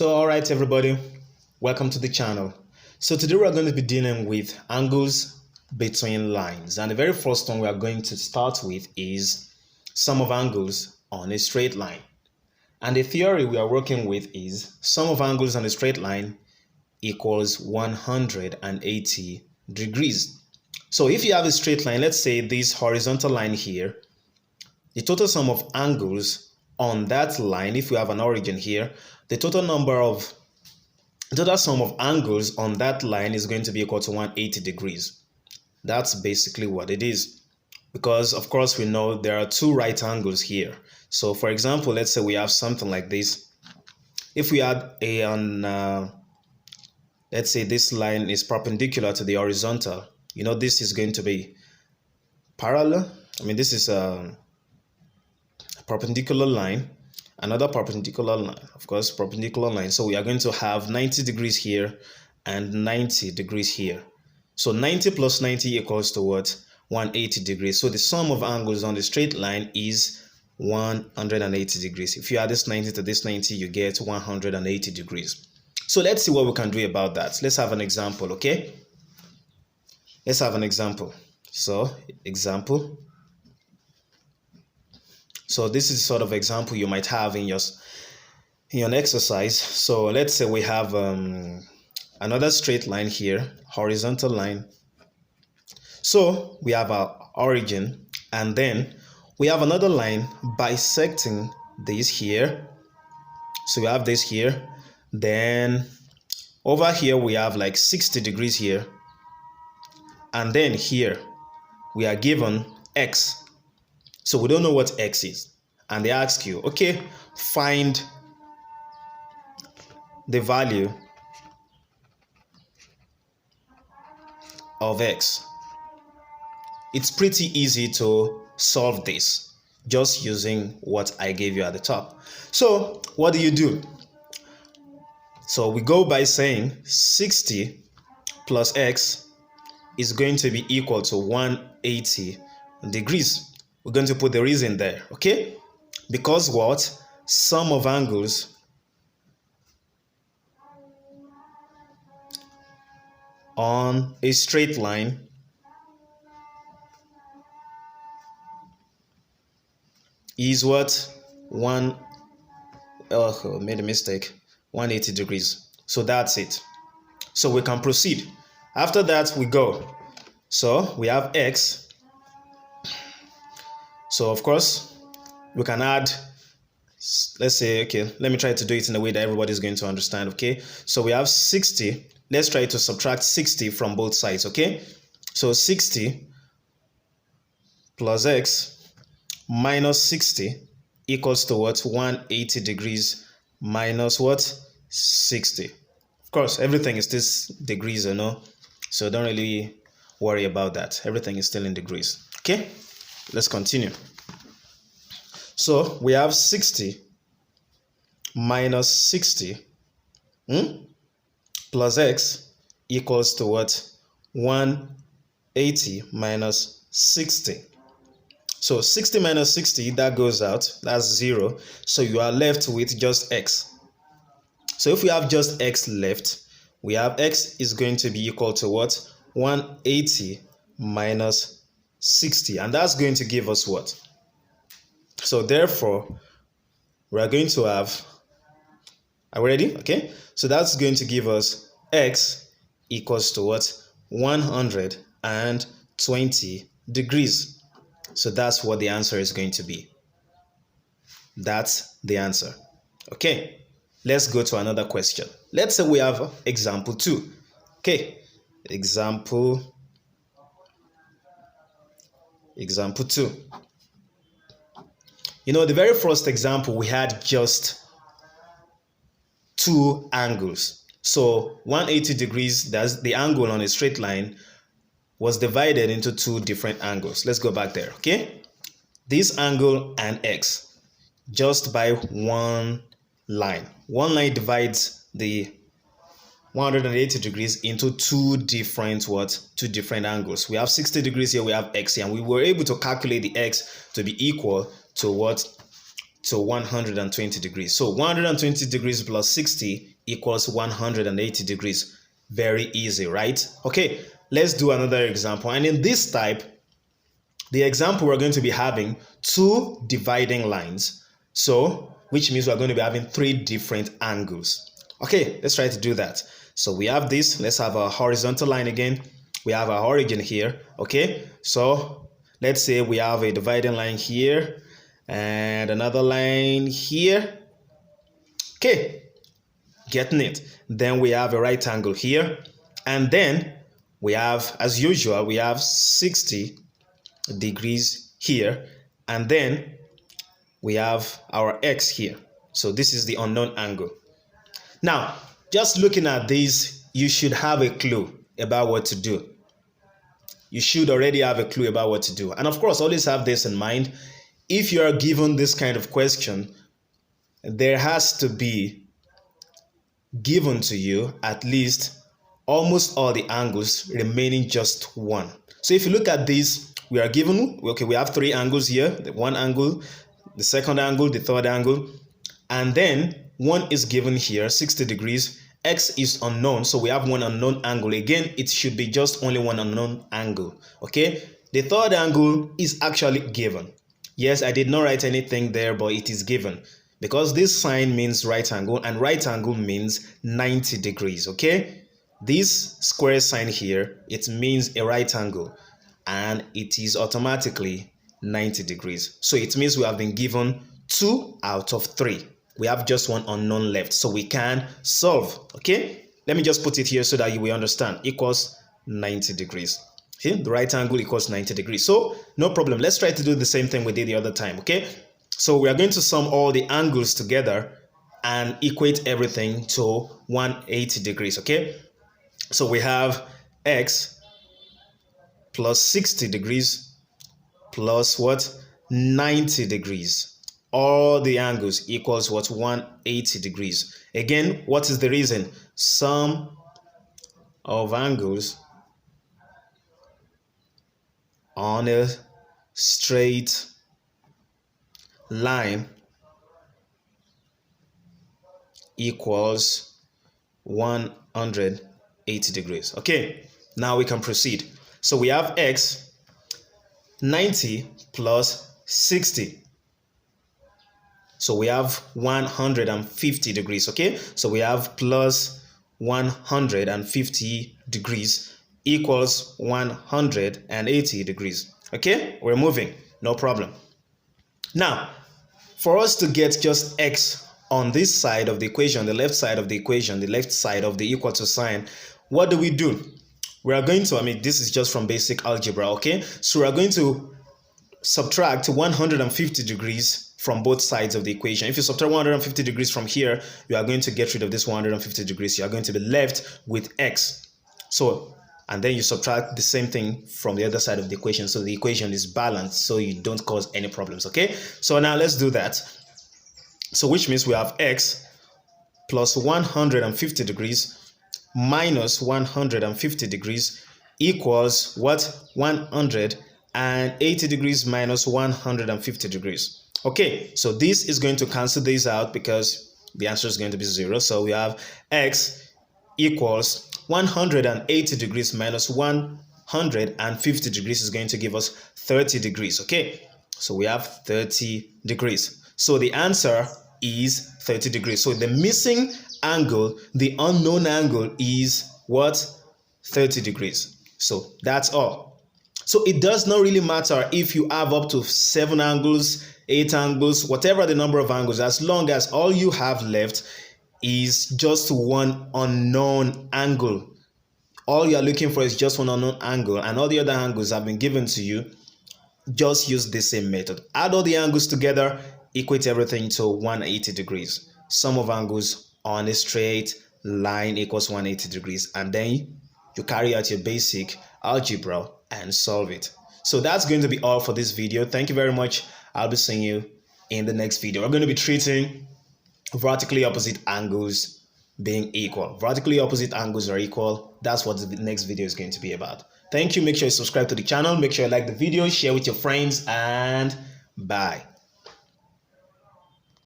All right, everybody, welcome to the channel. So today we're going to be dealing with angles between lines. And the very first one we are going to start with is sum of angles on a straight line. And the theory we are working with is sum of angles on a straight line equals 180 degrees. So if you have a straight line, let's say this horizontal line here, the total sum of angles on that line, if we have an origin here, the total sum of angles on that line is going to be equal to 180 degrees. That's basically what it is. Because of course we know there are two right angles here. So for example, let's say we have something like this. If we had let's say this line is perpendicular to the horizontal, this is going to be parallel. This is a perpendicular line, another perpendicular line, of course, perpendicular line. So we are going to have 90 degrees here and 90 degrees here. So 90 plus 90 equals to what? 180 degrees. So the sum of angles on the straight line is 180 degrees. If you add this 90 to this 90, you get 180 degrees. So let's see what we can do about that. Let's have an example, okay? Let's have an example. So this is the sort of example you might have in your exercise. So let's say we have another straight line here, horizontal line. So we have our origin, and then we have another line bisecting this here. So we have this here. Then over here we have like 60 degrees here. And then here we are given x. So we don't know what x is. And they ask you, okay, find the value of x. It's pretty easy to solve this just using what I gave you at the top. So what do? So we go by saying 60 plus x is going to be equal to 180 degrees. We're going to put the reason there, okay? Because what? Sum of angles on a straight line is what? Made a mistake. 180 degrees. So that's it. So we can proceed. After that, we go. So we have x. So of course, we can add, let's say, okay, let me try to do it in a way that everybody's going to understand, okay? So we have 60. Let's try to subtract 60 from both sides, okay? So 60 plus x minus 60 equals to what? 180 degrees minus what? 60. Of course, everything is this degrees, so don't really worry about that. Everything is still in degrees, okay? Let's continue. So we have 60 minus 60 plus x equals to what? 180 minus 60. So 60 minus 60, that goes out. That's 0. So you are left with just x. So if we have just x left, we have x is going to be equal to what? 180 minus 60, and that's going to give us what? So therefore, we are going to have, are we ready? Okay, so that's going to give us x equals to what? 120 degrees. So that's what the answer is going to be. That's the answer. Okay, let's go to another question. Let's say we have example 2. Okay, example 2. The very first example, we had just two angles. So 180 degrees, that's the angle on a straight line, was divided into two different angles. Let's go back there, okay? This angle and x, just by one line. One line divides the 180 degrees into two different angles. We have 60 degrees here, we have x here, and we were able to calculate the x to be equal to what? to 120 degrees. So 120 degrees plus 60 equals 180 degrees. Very easy, right? Okay, let's do another example. And in this type, the example we're going to be having two dividing lines. So, which means we're going to be having three different angles. Okay, let's try to do that. So we have this, let's have a horizontal line again. We have our origin here, okay? So let's say we have a dividing line here and another line here. Okay, getting it. Then we have a right angle here. And then we have, as usual, we have 60 degrees here. And then we have our x here. So this is the unknown angle. Now, just looking at this, you should have a clue about what to do. You should already have a clue about what to do. And of course, always have this in mind. If you are given this kind of question, there has to be given to you at least almost all the angles remaining just one. So if you look at this, we are given, okay, we have three angles here, the one angle, the second angle, the third angle, and then one is given here, 60 degrees. X is unknown, so we have one unknown angle. Again, it should be just only one unknown angle, okay? The third angle is actually given. Yes, I did not write anything there, but it is given because this sign means right angle and right angle means 90 degrees, okay? This square sign here, it means a right angle and it is automatically 90 degrees. So it means we have been given 2 out of 3. We have just one unknown left, so we can solve, okay? Let me just put it here so that you will understand. Equals 90 degrees. Okay, the right angle equals 90 degrees. So no problem. Let's try to do the same thing we did the other time, okay? So we are going to sum all the angles together and equate everything to 180 degrees, okay? So we have x plus 60 degrees plus what? 90 degrees. All the angles equals what? 180 degrees. Again, what is the reason? Sum of angles on a straight line equals 180 degrees. Okay, now we can proceed. So we have x 90 plus 60. So we have 150 degrees, okay? So we have plus 150 degrees equals 180 degrees, okay? We're moving, no problem. Now, for us to get just x on this side of the equation, the left side of the equation, the left side of the equal to sign, what do? We are going to, this is just from basic algebra, okay? So we are going to subtract 150 degrees from both sides of the equation. If you subtract 150 degrees from here, you are going to get rid of this 150 degrees. You are going to be left with x. So, and then you subtract the same thing from the other side of the equation. So the equation is balanced, so you don't cause any problems, okay? So now let's do that. So which means we have x plus 150 degrees minus 150 degrees equals what? 180 degrees minus 150 degrees. Okay, so this is going to cancel this out because the answer is going to be 0. So we have x equals 180 degrees minus 150 degrees is going to give us 30 degrees. Okay, so we have 30 degrees. So the answer is 30 degrees. So the missing angle, the unknown angle is what? 30 degrees. So that's all. So it does not really matter if you have up to 7 angles, 8 angles, whatever the number of angles, as long as all you have left is just one unknown angle. All you are looking for is just one unknown angle, and all the other angles have been given to you. Just use the same method. Add all the angles together, equate everything to 180 degrees. Sum of angles on a straight line equals 180 degrees, and then you carry out your basic algebra and solve it. So that's going to be all for this video. Thank you very much. I'll be seeing you in the next video. We're going to be treating vertically opposite angles being equal. Vertically opposite angles are equal. That's what the next video is going to be about. Thank you. Make sure you subscribe to the channel. Make sure you like the video, share with your friends, and bye.